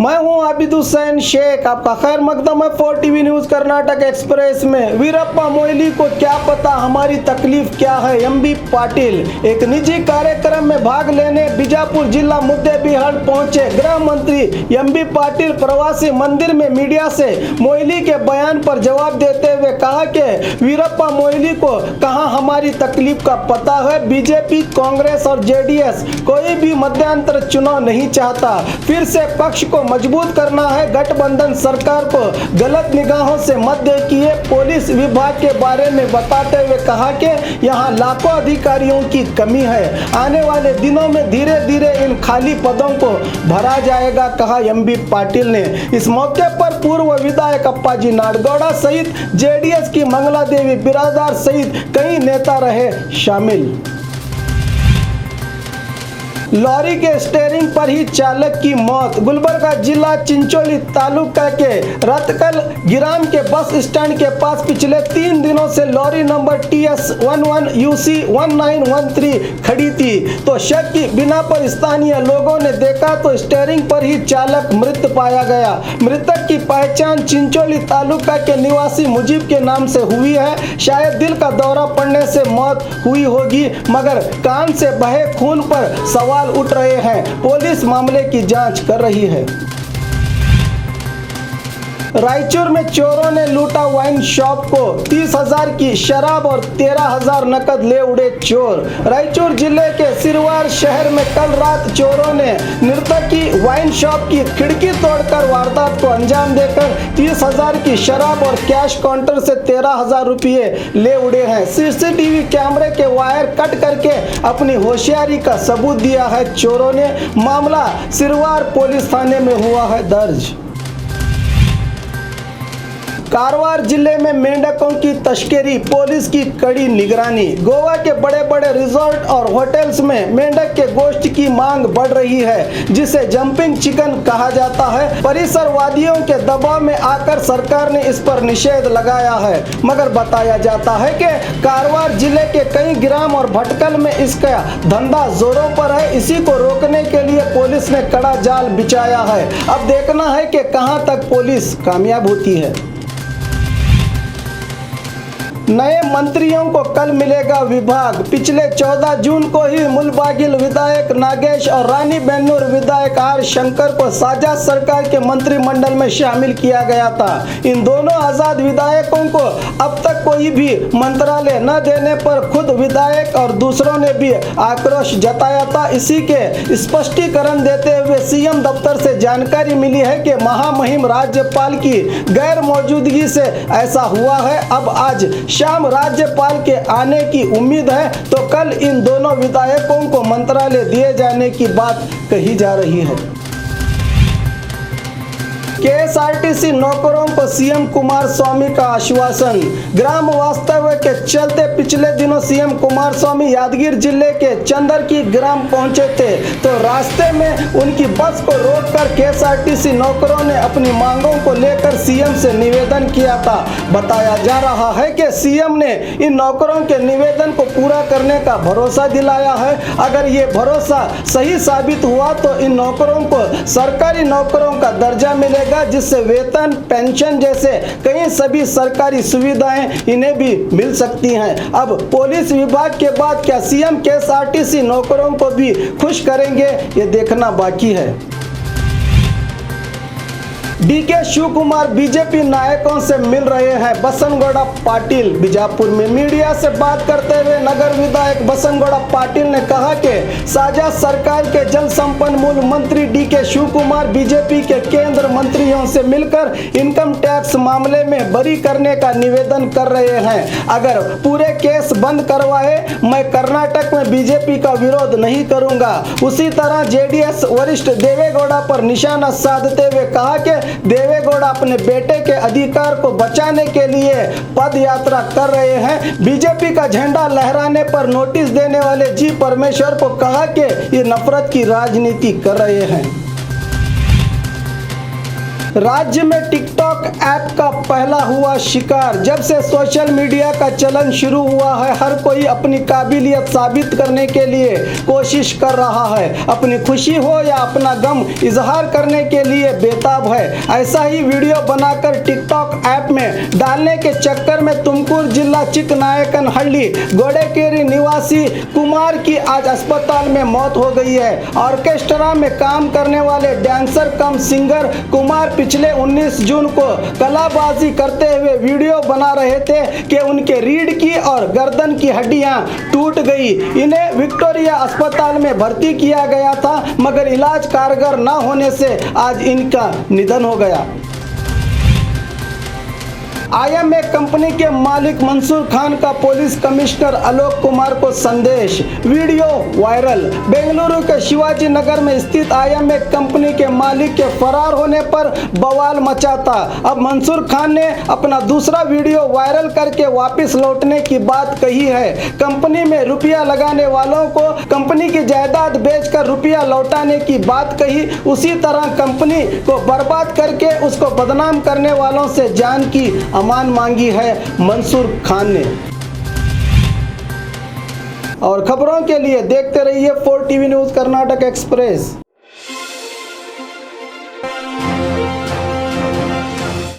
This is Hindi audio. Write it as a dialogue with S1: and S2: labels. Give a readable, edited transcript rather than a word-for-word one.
S1: मैं हूं आबिद हुसैन शेख, आपका खैर मकदम है 4TV न्यूज कर्नाटक एक्सप्रेस में। वीरप्पा मोइली को क्या पता हमारी तकलीफ क्या है, एमबी पाटिल। एक निजी कार्यक्रम में भाग लेने बीजापुर जिला मुद्देबिहार पहुंचे गृह मंत्री एमबी पाटिल प्रवासी मंदिर में मीडिया से मोइली के बयान पर जवाब देते हुए कहा कि वीरप्पा मोइली को कहां हमारी तकलीफ का पता है। बीजेपी, कांग्रेस और जेडीएस कोई भी मध्यांतर चुनाव नहीं चाहता। फिर से पक्ष को मजबूत करना है। गठबंधन सरकार को गलत निगाहों से मत देखिए। पुलिस विभाग के बारे में बताते हुए कहा कि यहां लाखों अधिकारियों की कमी है। आने वाले दिनों में धीरे धीरे इन खाली पदों को भरा जाएगा, कहा एमबी पाटिल ने। इस मौके पर पूर्व विधायक अप्पाजी नाडगौड़ा सहित जेडीएस की मंगला देवी बिरादार सहित कई नेता रहे शामिल। लॉरी के स्टीयरिंग पर ही चालक की मौत। गुलबर्गा जिला चिंचोली तालुका के रतकल गिराम के बस स्टैंड के पास पिछले 3 दिनों से लॉरी नंबर TS11UC 1913 खड़ी थी, तो शक की बिना पर स्थानीय लोगों ने देखा तो स्टीयरिंग पर ही चालक मृत पाया गया। मृतक की पहचान चिंचोली तालुका के निवासी मुजीब के नाम से हुई है। शायद दिल का दौरा पड़ने से मौत हुई होगी, मगर कान से बहे खून पर सवाल उठ रहे हैं। पुलिस मामले की जांच कर रही है। रायचूर में चोरों ने लूटा वाइन शॉप को, 30,000 की शराब और 13,000 नकद ले उड़े चोर। रायचूर जिले के सिरवार शहर में कल रात चोरों ने नर्तकी वाइन शॉप की खिड़की तोड़कर वारदात को अंजाम देकर 30,000 की शराब और कैश काउंटर से 13,000 रुपये ले उड़े हैं। सीसीटीवी कैमरे के वायर कट करके अपनी होशियारी का सबूत दिया है चोरों ने। मामला सिरवार पुलिस थाने में हुआ है दर्ज। कारवार जिले में मेंढकों की तस्करी, पुलिस की कड़ी निगरानी। गोवा के बड़े बड़े रिजॉर्ट और होटल्स में मेंढक के गोश्त की मांग बढ़ रही है, जिसे जंपिंग चिकन कहा जाता है। परिसरवादियों के दबाव में आकर सरकार ने इस पर निषेध लगाया है, मगर बताया जाता है कि कारवार जिले के कई ग्राम और भटकल में इसका धंधा जोरों पर है। इसी को रोकने के लिए पुलिस ने कड़ा जाल बिछाया है। अब देखना है कि कहां तक पुलिस कामयाब होती है। नए मंत्रियों को कल मिलेगा विभाग। पिछले 14 जून को ही मुलबागिल विधायक नागेश और रानी बेन्नूर विधायक आर शंकर को साझा सरकार के मंत्रिमंडल में शामिल किया गया था। इन दोनों आजाद विधायकों को अब तक कोई भी मंत्रालय न देने पर खुद विधायक और दूसरों ने भी आक्रोश जताया था। इसी के स्पष्टीकरण देते हुए सीएम दफ्तर से जानकारी मिली है कि महामहिम राज्यपाल की गैर मौजूदगी से ऐसा हुआ है। अब आज शाम राज्यपाल के आने की उम्मीद है, तो कल इन दोनों विधायकों को मंत्रालय दिए जाने की बात कही जा रही है। KSRTC नौकरों को सीएम कुमार स्वामी का आश्वासन। ग्राम वास्तव्य के चलते पिछले दिनों सीएम कुमार स्वामी यादगीर जिले के चंदरकी ग्राम पहुंचे थे, तो रास्ते में उनकी बस को रोककर KSRTC नौकरों ने अपनी मांगों को लेकर सीएम से निवेदन किया था। बताया जा रहा है कि सीएम ने इन नौकरों के निवेदन को पूरा करने का भरोसा दिलाया है। अगर ये भरोसा सही साबित हुआ तो इन नौकरों को सरकारी नौकरों का दर्जा मिलेगा, जिससे वेतन, पेंशन जैसे कई सभी सरकारी सुविधाएं इन्हें भी मिल सकती हैं। अब पुलिस विभाग के बाद क्या सीएम KSRTC नौकरों को भी खुश करेंगे, ये देखना बाकी है। डीके शिव कुमार बीजेपी नायकों से मिल रहे हैं। बसनगौड़ा पाटिल बीजापुर में मीडिया से बात करते हुए नगर विधायक बसनगौड़ा पाटिल ने कहा कि साझा सरकार के जल संपन्मूल मंत्री डीके शिव कुमार बीजेपी के केंद्र मंत्रियों से मिलकर इनकम टैक्स मामले में बरी करने का निवेदन कर रहे हैं। अगर पूरे केस बंद करवाए, मैं कर्नाटक में बीजेपी का विरोध नहीं करूंगा। उसी तरह जेडीएस वरिष्ठ देवेगौड़ा पर निशाना साधते हुए कहा कि देवेगौड़ा अपने बेटे के अधिकार को बचाने के लिए पद यात्रा कर रहे हैं। बीजेपी का झंडा लहराने पर नोटिस देने वाले जी परमेश्वर को कहा कि ये नफरत की राजनीति कर रहे हैं। राज्य में टिकटॉक ऐप का पहला हुआ शिकार। जब से सोशल मीडिया का चलन शुरू हुआ है, हर कोई अपनी काबिलियत साबित करने के लिए कोशिश कर रहा है। अपनी खुशी हो या अपना गम इजहार करने के लिए बेताब है। ऐसा ही वीडियो बनाकर टिकटॉक ऐप में डालने के चक्कर में तुमकुर जिला चिकनायकनहल्ली गोडेकेरी निवासी कुमार की आज अस्पताल में मौत हो गई है। ऑर्केस्ट्रा में काम करने वाले डांसर कम सिंगर कुमार पिछले 19 जून को कलाबाजी करते हुए वीडियो बना रहे थे कि उनके रीढ़ की और गर्दन की हड्डियां टूट गई। इन्हें विक्टोरिया अस्पताल में भर्ती किया गया था, मगर इलाज कारगर न होने से आज इनका निधन हो गया। IMA कंपनी के मालिक मंसूर खान का पुलिस कमिश्नर आलोक कुमार को संदेश। Video viral. बेंगलुरु के शिवाजी नगर में स्थित IMA कंपनी के मालिक के फरार होने पर बवाल मचा था। अब मंसूर खान ने अपना दूसरा वीडियो वायरल करके वापस लौटने की बात कही है। कंपनी में रुपया लगाने वालों को कंपनी की जायदाद बेचकर रुपया लौटाने की बात कही। उसी तरह कंपनी को बर्बाद करके उसको बदनाम करने वालों से जान की अमान मांगी है मंसूर खान ने। और खबरों के लिए देखते रहिए 4 TV न्यूज़ कर्नाटक एक्सप्रेस।